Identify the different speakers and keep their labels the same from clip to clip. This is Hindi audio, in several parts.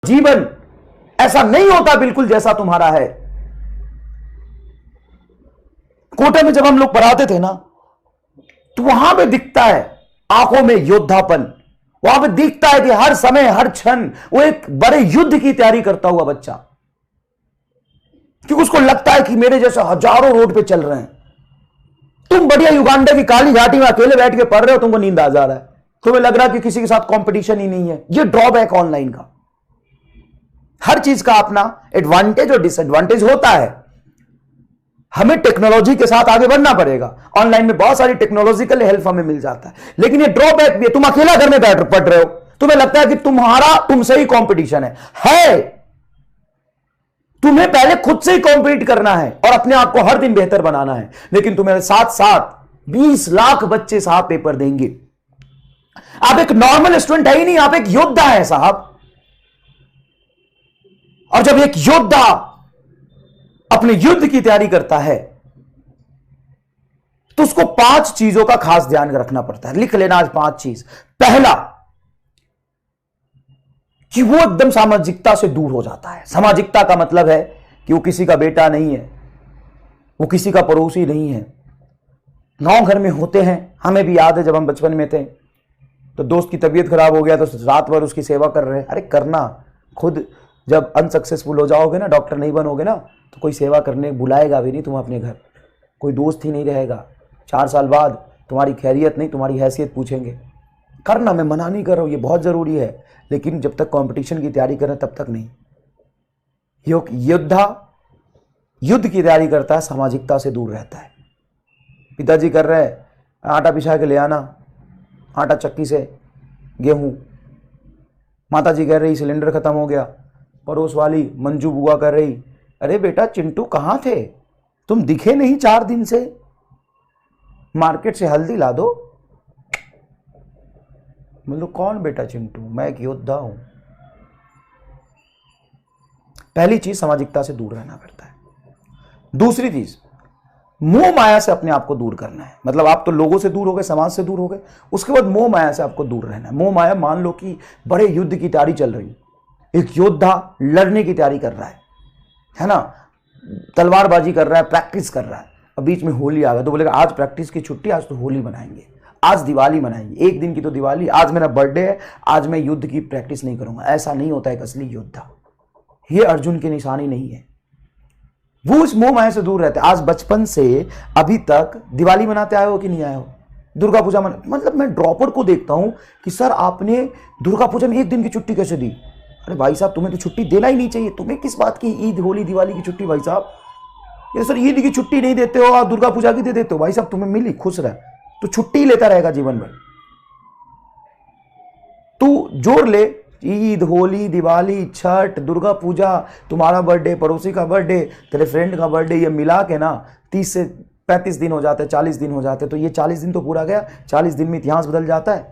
Speaker 1: जीवन ऐसा नहीं होता बिल्कुल जैसा तुम्हारा है। कोटे में जब हम लोग पढ़ाते थे ना, तो वहां पे दिखता है आंखों में योद्धापन, वहां पे दिखता है कि हर समय हर क्षण वो एक बड़े युद्ध की तैयारी करता हुआ बच्चा, क्योंकि उसको लगता है कि मेरे जैसे हजारों रोड पे चल रहे हैं। तुम बढ़िया युगांडा की काली घाटी में अकेले बैठ के पढ़ रहे हो, तुमको नींद आ जा रहा है, तुम्हें लग रहा है कि किसी के साथ कंपटीशन ही नहीं है। ये ड्रॉबैक ऑनलाइन का। हर चीज का अपना एडवांटेज और डिसएडवांटेज होता है। हमें टेक्नोलॉजी के साथ आगे बढ़ना पड़ेगा। ऑनलाइन में बहुत सारी टेक्नोलॉजिकल हेल्प हमें मिल जाता है, लेकिन ये ड्रॉबैक भी है। तुम अकेला घर में बैठ पढ़ रहे हो, तुम्हें लगता है कि तुम्हारा तुमसे ही कंपटीशन है। तुम्हें पहले खुद से ही कॉम्पीट करना है और अपने आप को हर दिन बेहतर बनाना है, लेकिन तुम्हारे साथ साथ 20 लाख बच्चे साहब पेपर देंगे। आप एक नॉर्मल स्टूडेंट है ही नहीं, आप एक योद्धा है साहब। और जब एक योद्धा अपने युद्ध की तैयारी करता है तो उसको 5 चीजों का खास ध्यान रखना पड़ता है। लिख लेना आज 5 चीज। पहला, कि वो एकदम सामाजिकता से दूर हो जाता है। सामाजिकता का मतलब है कि वो किसी का बेटा नहीं है, वो किसी का पड़ोसी नहीं है। गांव घर में होते हैं, हमें भी याद है जब हम बचपन में थे तो दोस्त की तबीयत खराब हो गया तो रात भर उसकी सेवा कर रहे हैं। अरे करना, खुद जब अनसक्सेसफुल हो जाओगे ना, डॉक्टर नहीं बनोगे ना, तो कोई सेवा करने बुलाएगा भी नहीं तुम अपने घर, कोई दोस्त ही नहीं रहेगा। 4 साल बाद तुम्हारी खैरियत नहीं, तुम्हारी हैसियत पूछेंगे। करना, मैं मना नहीं कर रहा हूँ, ये बहुत ज़रूरी है, लेकिन जब तक कंपटीशन की तैयारी कर रहे हैं तब तक नहीं। योद्धा युद्ध की तैयारी करता है, सामाजिकता से दूर रहता है। पिताजी कर रहे हैं आटा पिसा के ले आना, आटा चक्की से, गेहूं। माताजी कह रही सिलेंडर खत्म हो गया। पड़ोस वाली मंजू बुआ कर रही, अरे बेटा चिंटू कहाँ थे, तुम दिखे नहीं 4 दिन से, मार्केट से हल्दी ला दो। मतलब कौन बेटा चिंटू, मैं एक योद्धा हूं। पहली चीज, सामाजिकता से दूर रहना पड़ता है। दूसरी चीज, मोह माया से अपने आप को दूर करना है। मतलब आप तो लोगों से दूर हो गए, समाज से दूर हो गए, उसके बाद मोह माया से आपको दूर रहना है। मोह माया, मान लो कि बड़े युद्ध की तैयारी चल रही, एक योद्धा लड़ने की तैयारी कर रहा है ना, तलवारबाजी कर रहा है, प्रैक्टिस कर रहा है। अब बीच में होली आ गया तो बोलेगा आज प्रैक्टिस की छुट्टी, आज तो होली मनाएंगे, आज दिवाली मनाएंगे, एक दिन की तो दिवाली, आज मेरा बर्थडे है, आज मैं युद्ध की प्रैक्टिस नहीं करूंगा। ऐसा नहीं होता है एक असली योद्धा। ये अर्जुन की निशानी नहीं है। वो उस मोह माया से दूर रहते। आज बचपन से अभी तक दिवाली मनाते आए हो कि नहीं आए हो, दुर्गा पूजा मतलब मैं ड्रॉपर को देखता हूं कि सर आपने दुर्गा पूजा में 1 दिन की छुट्टी कैसे दी। अरे भाई साहब तुम्हें तो छुट्टी देना ही नहीं चाहिए, तुम्हें किस बात की ईद होली दिवाली की छुट्टी भाई साहब। ये सर ईद की छुट्टी नहीं देते हो और दुर्गा पूजा की दे देते हो। भाई साहब तुम्हें मिली, खुश रह, तो छुट्टी लेता रहेगा जीवन भर। तू जोड़ ले, ईद होली दिवाली छठ दुर्गा पूजा, तुम्हारा बर्थडे, पड़ोसी का बर्थडे, तेरे फ्रेंड का बर्थडे, ये मिला के ना 30 से 35 दिन हो जाते, 40 दिन हो जाते। तो ये 40 दिन तो पूरा गया, 40 दिन में इतिहास बदल जाता है।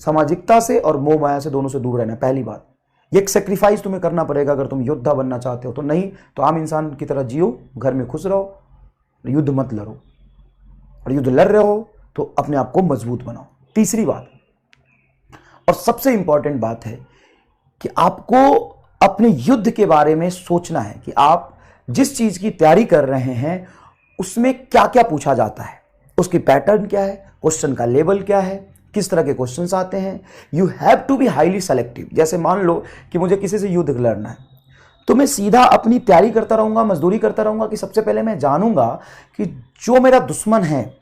Speaker 1: सामाजिकता से और मोह माया से, दोनों से दूर रहना। पहली बात, ये एक सेक्रीफाइस तुम्हें करना पड़ेगा अगर तुम योद्धा बनना चाहते हो। तो नहीं तो आम इंसान की तरह जियो, घर में खुश रहो, युद्ध मत लड़ो, और युद्ध लड़ रहे हो तो अपने आप को मजबूत बनाओ। तीसरी बात और सबसे इंपॉर्टेंट बात है कि आपको अपने युद्ध के बारे में सोचना है कि आप जिस चीज की तैयारी कर रहे हैं उसमें क्या क्या पूछा जाता है, उसकी पैटर्न क्या है, क्वेश्चन का लेवल क्या है, किस तरह के क्वेश्चंस आते हैं। You have to be highly selective. जैसे मान लो कि मुझे किसी से युद्ध लड़ना है, तो मैं सीधा अपनी तैयारी करता रहूंगा, मजदूरी करता रहूंगा कि सबसे पहले मैं जानूंगा कि जो मेरा दुश्मन है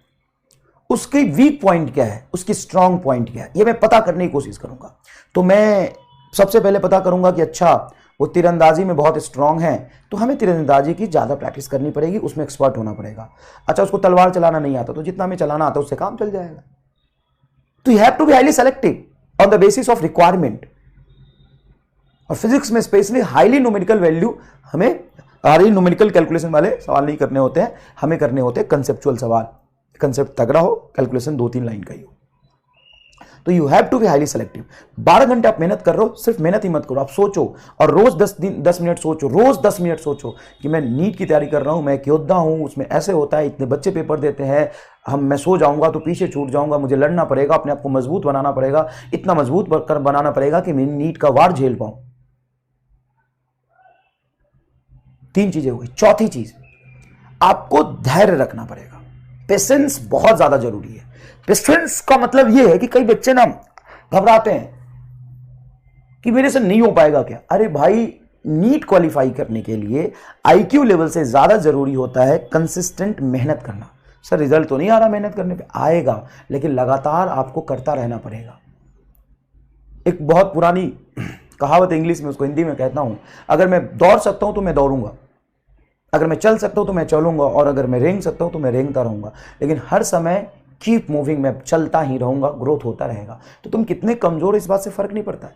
Speaker 1: उसके वीक पॉइंट क्या है, उसकी स्ट्रांग पॉइंट क्या है, ये मैं पता करने की कोशिश करूंगा। तो मैं सबसे पहले पता करूंगा कि अच्छा वो तीरंदाजी में बहुत स्ट्रांग है, तो हमें तीरंदाजी की ज़्यादा प्रैक्टिस करनी पड़ेगी, उसमें एक्सपर्ट होना पड़ेगा। अच्छा उसको तलवार चलाना नहीं आता, तो जितना हमें चलाना आता है उससे काम चल जाएगा। तो you have to be highly selective on the basis of requirement. और फिजिक्स में स्पेशली हाईली न्यूमेरिकल वैल्यू, हमें हाईली न्यूमेरिकल कैलकुलेशन वाले सवाल नहीं करने होते हैं, हमें करने होते हैं कंसेप्चुअल सवाल। कंसेप्ट तगड़ा हो, कैलकुलेशन 2-3 लाइन का ही हो। तो you have to be highly selective. 12 घंटे आप मेहनत कर रहे हो, सिर्फ मेहनत ही मत करो, आप सोचो और रोज 10 मिनट सोचो, रोज 10 मिनट सोचो कि मैं नीट की तैयारी कर रहा हूं, मैं एक योद्धा हूं, उसमें ऐसे होता है, इतने बच्चे पेपर देते हैं, मैं सो जाऊंगा तो पीछे छूट जाऊंगा, मुझे लड़ना पड़ेगा, अपने आप को मजबूत बनाना पड़ेगा, इतना मजबूत बनाना पड़ेगा कि मैं नीट का वार झेल पाऊं। 3 चीजें हो गई। चौथी चीज, आपको धैर्य रखना पड़ेगा। पेशेंस बहुत ज्यादा जरूरी है। पेशेंस का मतलब यह है कि कई बच्चे ना घबराते हैं कि मेरे से नहीं हो पाएगा क्या। अरे भाई, नीट क्वालिफाई करने के लिए आईक्यू लेवल से ज्यादा जरूरी होता है कंसिस्टेंट मेहनत करना। सर रिजल्ट तो नहीं आ रहा मेहनत करने पे, आएगा, लेकिन लगातार आपको करता रहना पड़ेगा। एक बहुत पुरानी कहावत इंग्लिश में, उसको हिंदी में कहता हूं, अगर मैं दौड़ सकता हूं तो मैं दौड़ूंगा, अगर मैं चल सकता हूं तो मैं चलूंगा, और अगर मैं रेंग सकता हूं तो मैं रेंगता रहूंगा, लेकिन हर समय कीप मूविंग, मैं चलता ही रहूंगा, ग्रोथ होता रहेगा। तो तुम कितने कमजोर, इस बात से फर्क नहीं पड़ता है।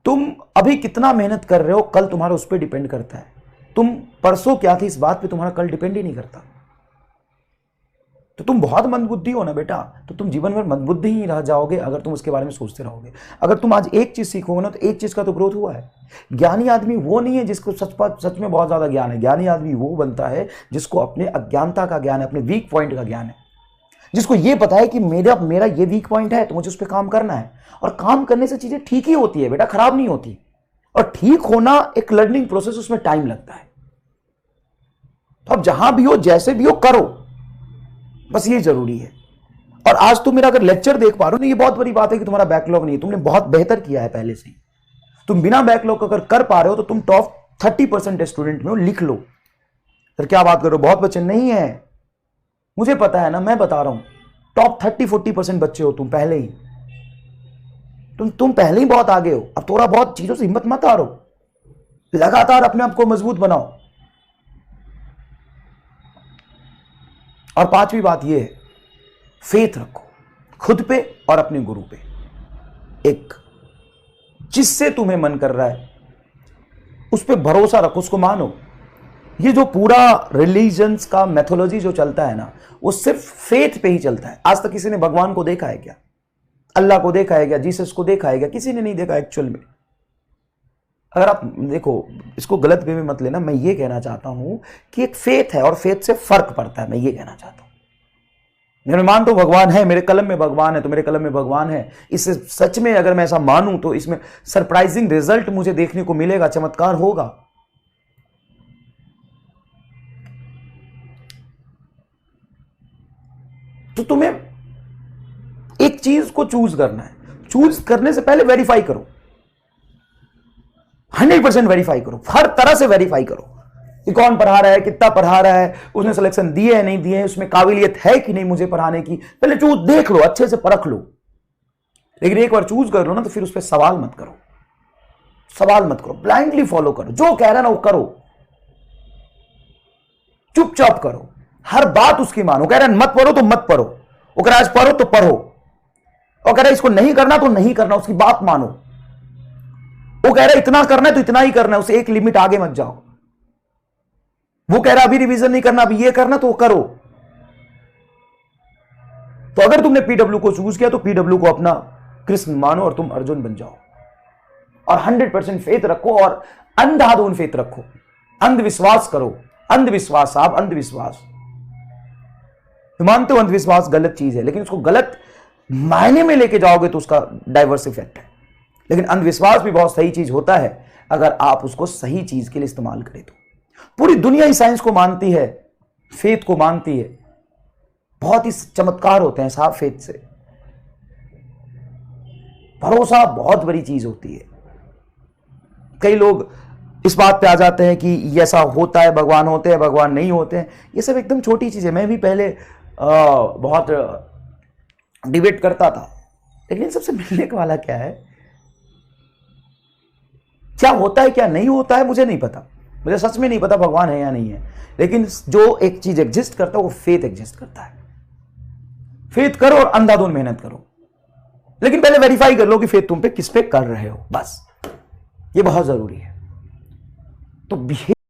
Speaker 1: तुम अभी कितना मेहनत कर रहे हो, कल तुम्हारा उस पर डिपेंड करता है। तुम परसों क्या थी, इस बात पे तुम्हारा कल डिपेंड ही नहीं करता। तो तुम बहुत मंदबुद्धि हो ना बेटा, तो तुम जीवन भर मंदबुद्धि ही रह जाओगे अगर तुम उसके बारे में सोचते रहोगे। अगर तुम आज एक चीज सीखोगे ना, तो एक चीज का तो ग्रोथ हुआ है। ज्ञानी आदमी वो नहीं है जिसको सच में बहुत ज्यादा ज्ञान है। ज्ञानी आदमी वो बनता है जिसको अपने अज्ञानता का ज्ञान है, अपने वीक पॉइंट का ज्ञान है, जिसको ये पता है कि मेरा ये वीक पॉइंट है, तो मुझे उस पर काम करना है। और काम करने से चीजें ठीक ही होती है बेटा, खराब नहीं होती। और ठीक होना एक लर्निंग प्रोसेस, उसमें टाइम लगता है। तो अब जहां भी हो, जैसे भी हो, करो, बस ये जरूरी है। और आज तुम मेरा अगर लेक्चर देख पा रहे हो ना, ये बहुत बड़ी बात है कि तुम्हारा बैकलॉग नहीं है, तुमने बहुत बेहतर किया है पहले से ही। तुम बिना बैकलॉग अगर कर पा रहे हो तो तुम टॉप 30% स्टूडेंट में हो, लिख लो। फिर क्या बात करो, बहुत बच्चे नहीं है, मुझे पता है ना, मैं बता रहा हूं, टॉप 30-40% बच्चे हो तुम पहले ही। तुम पहले ही बहुत आगे हो। अब थोड़ा बहुत चीजों से हिम्मत मत हारो, लगातार अपने आप को मजबूत बनाओ। और 5वीं बात यह है, फेथ रखो खुद पे और अपने गुरु पे। एक जिससे तुम्हें मन कर रहा है उस पे भरोसा रखो, उसको मानो। ये जो पूरा रिलीजन्स का मेथोलॉजी जो चलता है ना, वो सिर्फ फेथ पे ही चलता है। आज तक किसी ने भगवान को देखा है क्या? अल्लाह को देखा है क्या? जीसस को देखा है क्या? किसी ने नहीं देखा एक्चुअल में। अगर आप देखो, इसको गलत वे में मत लेना, मैं ये कहना चाहता हूं कि एक फेथ है और फेथ से फर्क पड़ता है, मैं ये कहना चाहता हूं। मैं मानता हूं भगवान है, मेरे कलम में भगवान है तो मेरे कलम में भगवान है। इससे सच में अगर मैं ऐसा मानूं तो इसमें सरप्राइजिंग रिजल्ट मुझे देखने को मिलेगा, चमत्कार होगा। तो तुम्हें एक चीज को चूज करना है। चूज करने से पहले वेरीफाई करो, 100% वेरीफाई करो, हर तरह से वेरीफाई करो कि कौन पढ़ा रहा है, कितना पढ़ा रहा है, उसने सिलेक्शन दिए है नहीं दिए है, उसमें काबिलियत है कि नहीं मुझे पढ़ाने की। पहले चूज देख लो, अच्छे से परख लो। लेकिन एक बार चूज कर लो ना, तो फिर उस पर सवाल मत करो, सवाल मत करो, ब्लाइंडली फॉलो करो, जो कह रहा है ना वो करो, चुपचाप करो, हर बात उसकी मानो। कह रहा है मत पढ़ो तो मत पढ़ो, वो कह रहा है आज पढ़ो तो पढ़ो, और कह रहा है इसको नहीं करना तो नहीं करना, उसकी बात मानो। वो कह रहा है इतना करना है तो इतना ही करना है, उसे एक लिमिट आगे मत जाओ। वो कह रहा है अभी रिवीजन नहीं करना, अभी ये करना, तो वो करो। तो अगर तुमने पीडब्ल्यू को चूज किया तो पीडब्ल्यू को अपना कृष्ण मानो और तुम अर्जुन बन जाओ। और 100% फेथ रखो और अंधाधुन फेथ रखो, अंधविश्वास करो। अंधविश्वास साहब, अंधविश्वास, मानते हो अंधविश्वास गलत चीज है, लेकिन उसको गलत मायने में लेके जाओगे तो उसका डाइवर्स इफेक्ट है। लेकिन अंधविश्वास भी बहुत सही चीज होता है अगर आप उसको सही चीज के लिए इस्तेमाल करें तो। पूरी दुनिया ही साइंस को मानती है, फेथ को मानती है, बहुत ही चमत्कार होते हैं साहब फेथ से। भरोसा बहुत बड़ी चीज होती है। कई लोग इस बात पे आ जाते हैं कि ऐसा होता है, भगवान होते हैं, भगवान नहीं होते हैं। ये सब एकदम छोटी चीज है। मैं भी पहले बहुत डिबेट करता था, लेकिन सबसे मिलने का वाला क्या है, क्या होता है क्या नहीं होता है मुझे नहीं पता, मुझे सच में नहीं पता भगवान है या नहीं है। लेकिन जो एक चीज एग्जिस्ट करता है वो फेथ एग्जिस्ट करता है। फेथ करो और अंधाधुन मेहनत करो, लेकिन पहले वेरीफाई कर लो कि फेथ तुम पे किस पे कर रहे हो, बस ये बहुत जरूरी है। तो